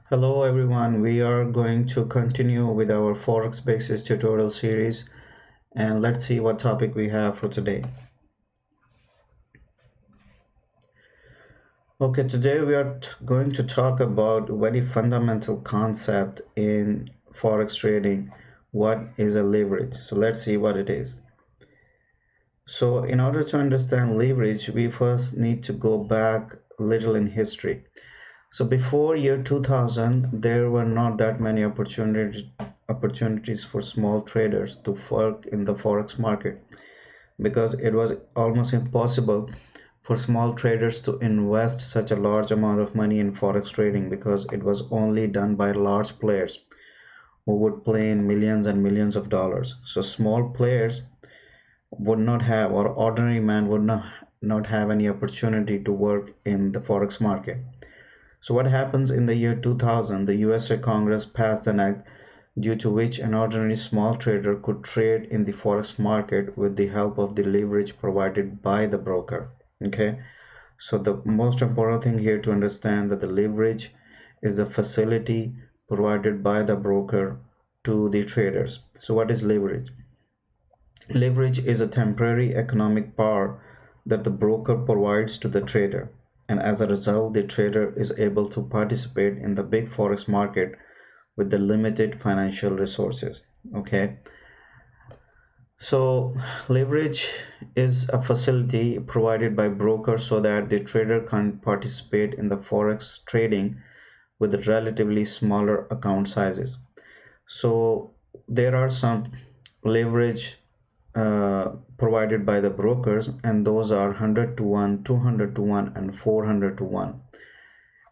Hello everyone, we are going to continue with our Forex basis tutorial series and let's see what topic we have for today. Okay, today we are going to talk about a very fundamental concept in Forex trading. What is a leverage? So let's see what it is. So in order to understand leverage, we first need to go back a little in history. So before year 2000, there were not that many opportunities for small traders to work in the forex market because it was almost impossible for small traders to invest such a large amount of money in forex trading because it was only done by large players who would play in millions and millions of dollars. So small players would not have, or ordinary man would not have any opportunity to work in the forex market. So what happens in the year 2000, the USA Congress passed an act due to which an ordinary small trader could trade in the forex market with the help of the leverage provided by the broker. Okay, so the most important thing here to understand that the leverage is the facility provided by the broker to the traders. So what is leverage? Leverage is a temporary economic power that the broker provides to the trader, and as a result, the trader is able to participate in the big forex market with the limited financial resources. Okay, so leverage is a facility provided by brokers so that the trader can participate in the forex trading with relatively smaller account sizes. So there are some leverage provided by the brokers, and those are 100 to 1, 200 to 1, and 400 to 1.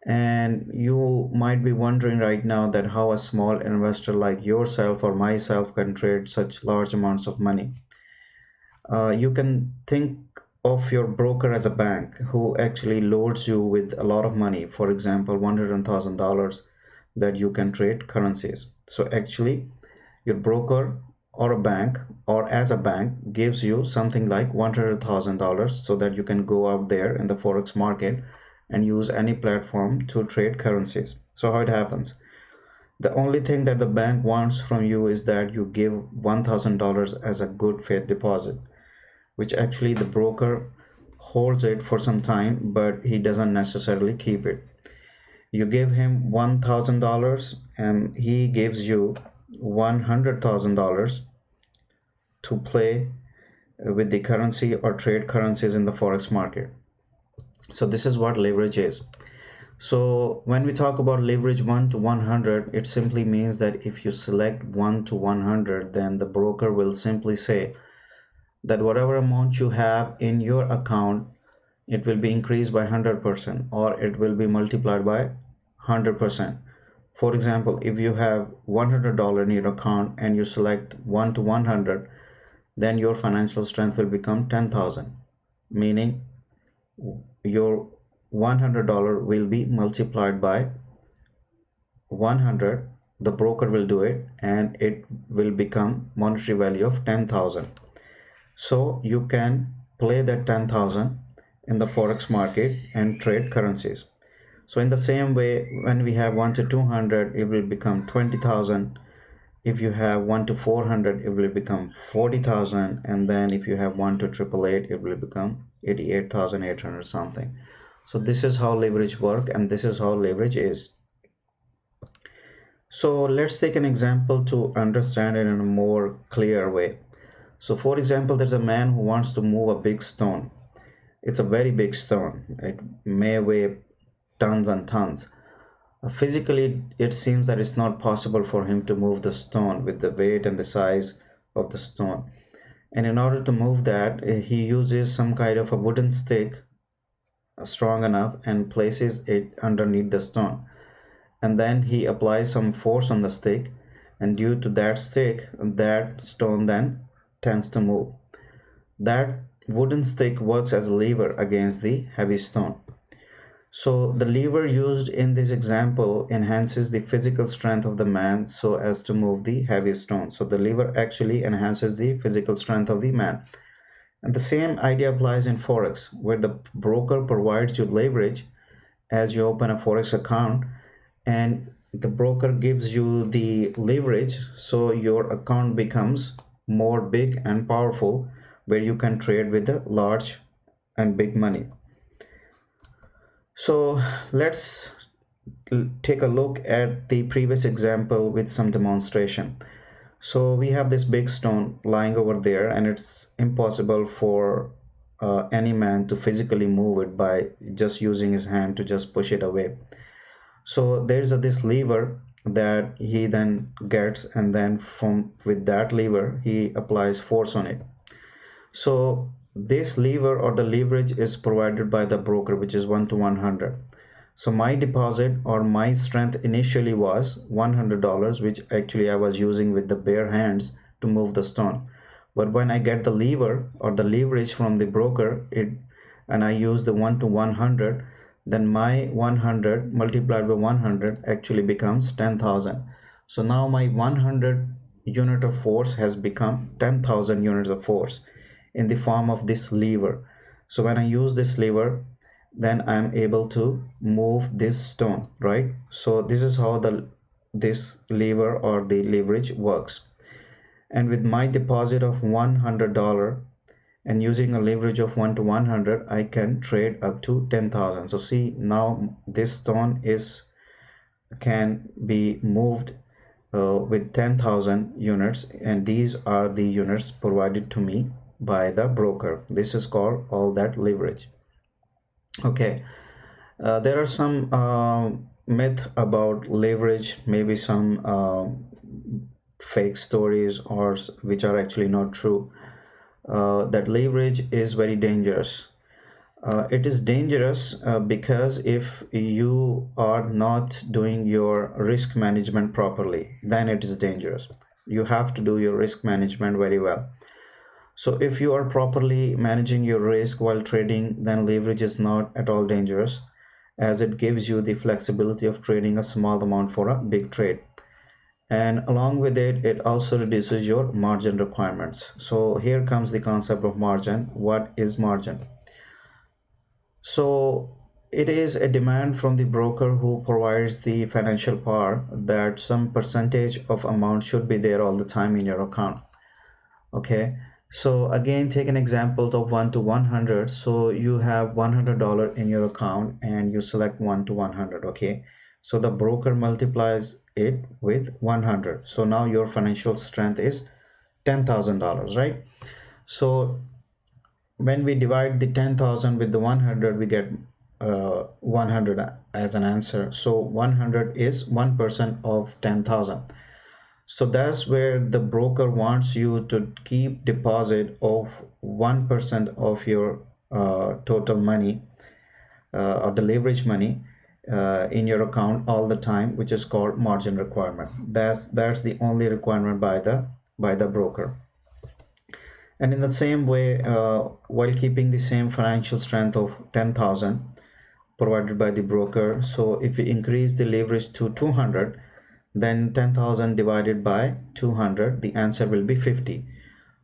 And you might be wondering right now that how a small investor like yourself or myself can trade such large amounts of money. You can think of your broker as a bank who actually loads you with a lot of money, for example $100,000 that you can trade currencies. So actually your broker or a bank or as a bank gives you something like $100,000 so that you can go out there in the forex market and use any platform to trade currencies. So how it happens? The only thing that the bank wants from you is that you give $1,000 as a good faith deposit, which actually the broker holds it for some time, but he doesn't necessarily keep it. You give him $1,000 and he gives you $100,000 to play with the currency or trade currencies in the forex market. So this is what leverage is. So when we talk about leverage 1 to 100, it simply means that if you select 1 to 100, then the broker will simply say that whatever amount you have in your account, it will be increased by 100% or it will be multiplied by 100%. For example, if you have $100 in your account and you select 1 to 100, then your financial strength will become 10,000, meaning your $100 will be multiplied by 100. The broker will do it and it will become monetary value of 10,000. So you can play that 10,000 in the forex market and trade currencies. So in the same way, when we have 1 to 200, it will become 20,000. If you have 1 to 400, it will become 40,000. And then if you have 1 to 888, it will become 88,800 something. So this is how leverage works, and this is how leverage is. So let's take an example to understand it in a more clear way. So for example, there's a man who wants to move a big stone. It's a very big stone. It may weigh tons and tons. Physically, it seems that it's not possible for him to move the stone with the weight and the size of the stone. And in order to move that, he uses some kind of a wooden stick strong enough and places it underneath the stone. And then he applies some force on the stick, and due to that stick, that stone then tends to move. That wooden stick works as a lever against the heavy stone. So the lever used in this example enhances the physical strength of the man so as to move the heavy stone. So the lever actually enhances the physical strength of the man. And the same idea applies in Forex, where the broker provides you leverage as you open a Forex account, and the broker gives you the leverage, so your account becomes more big and powerful, where you can trade with the large and big money. So let's take a look at the previous example with some demonstration. So we have this big stone lying over there, and it's impossible for any man to physically move it by just using his hand to just push it away. So there's this lever that he then gets, and then from with that lever he applies force on it. So this lever or the leverage is provided by the broker, which is 1 to 100. So my deposit or my strength initially was $100, which actually I was using with the bare hands to move the stone. But when I get the lever or the leverage from the broker, and I use the 1 to 100, then my 100 multiplied by 100 actually becomes 10,000. So now my 100 unit of force has become 10,000 units of force in the form of this lever. So when I use this lever, then I'm able to move this stone, right? So this is how this lever or the leverage works. And with my deposit of $100 and using a leverage of 1 to 100, I can trade up to 10,000. So see, now this stone can be moved with 10,000 units, and these are the units provided to me by the broker. This is called all that leverage. Okay, there are some myth about leverage, maybe some fake stories or which are actually not true. That leverage is very dangerous. It is dangerous because if you are not doing your risk management properly, then it is dangerous. You have to do your risk management very well. So if you are properly managing your risk while trading, then leverage is not at all dangerous, as it gives you the flexibility of trading a small amount for a big trade. And along with it, it also reduces your margin requirements. So here comes the concept of margin. What is margin? So it is a demand from the broker who provides the financial power that some percentage of amount should be there all the time in your account. Okay, so again, take an example of 1 to 100. So you have $100 in your account and you select 1 to 100. Okay, so the broker multiplies it with 100. So now your financial strength is $10,000, right? So when we divide the 10,000 with the 100, we get 100 as an answer. So 100 is 1% of 10,000. So that's where the broker wants you to keep deposit of 1% of your total money or the leverage money in your account all the time, which is called margin requirement. That's the only requirement by the broker. And in the same way, while keeping the same financial strength of 10,000 provided by the broker, so if we increase the leverage to 200, then 10,000 divided by 200, the answer will be 50.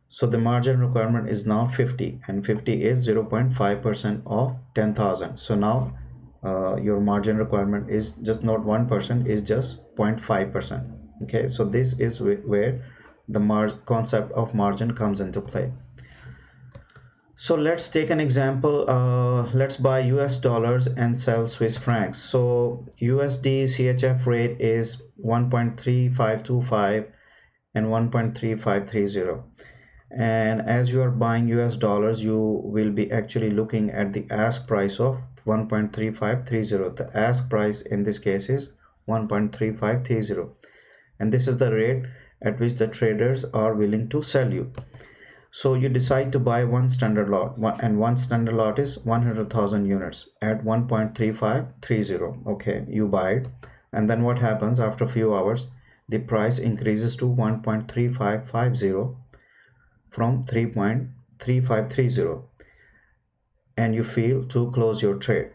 So the margin requirement is now 50, and 50 is 0.5% of 10,000. So now your margin requirement is just not 1%, is just 0.5%. Okay, so this is where the concept of margin comes into play. So let's take an example. Let's buy US dollars and sell Swiss francs. So USD CHF rate is 1.3525 and 1.3530. And as you are buying US dollars, you will be actually looking at the ask price of 1.3530. The ask price in this case is 1.3530. And this is the rate at which the traders are willing to sell you. So you decide to buy one standard lot, and one standard lot is 100,000 units at 1.3530. Okay, you buy it, and then what happens after a few hours? The price increases to 1.3550 from 3.3530, and you feel to close your trade.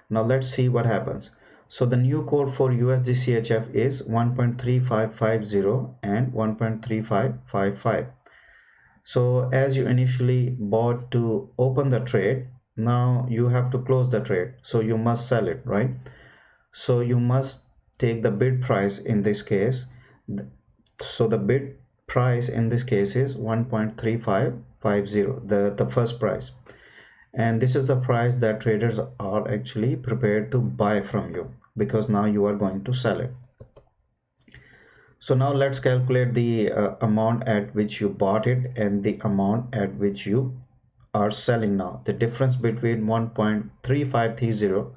Now let's see what happens. So the new code for USD CHF is 1.3550 and 1.3555. So as you initially bought to open the trade, now you have to close the trade. So you must sell it, right? So you must take the bid price in this case. So the bid price in this case is 1.3550, the first price, and this is the price that traders are actually prepared to buy from you, because now you are going to sell it. So now let's calculate the amount at which you bought it and the amount at which you are selling now. The difference between 1.3530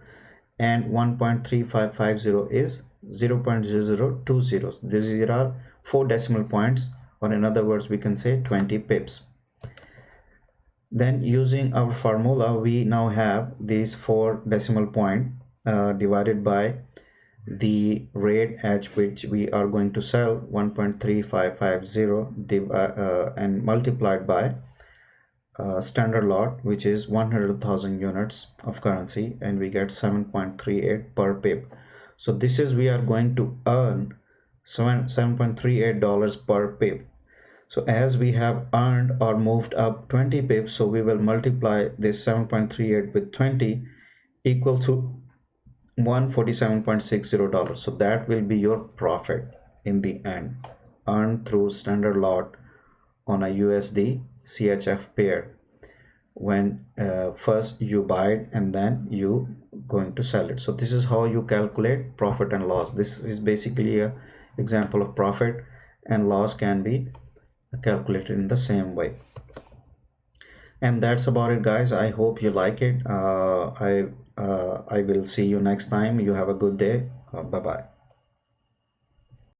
and 1.3550 is 0.0020. These are 4 decimal points, or in other words we can say 20 pips. Then using our formula, we now have these 4 decimal point divided by the rate at which we are going to sell 1.3550 and multiplied by standard lot, which is 100,000 units of currency, and we get 7.38 per pip. So this is, we are going to earn $7.38 per pip. So as we have earned or moved up 20 pips, so we will multiply this 7.38 with 20, equal to $147.60. So that will be your profit in the end, earned through standard lot on a USD CHF pair, when first you buy it and then you going to sell it. So this is how you calculate profit and loss. This is basically a example of profit and loss can be calculated in the same way. And that's about it, guys. I hope you like it. I will see you next time. You have a good day. Bye bye.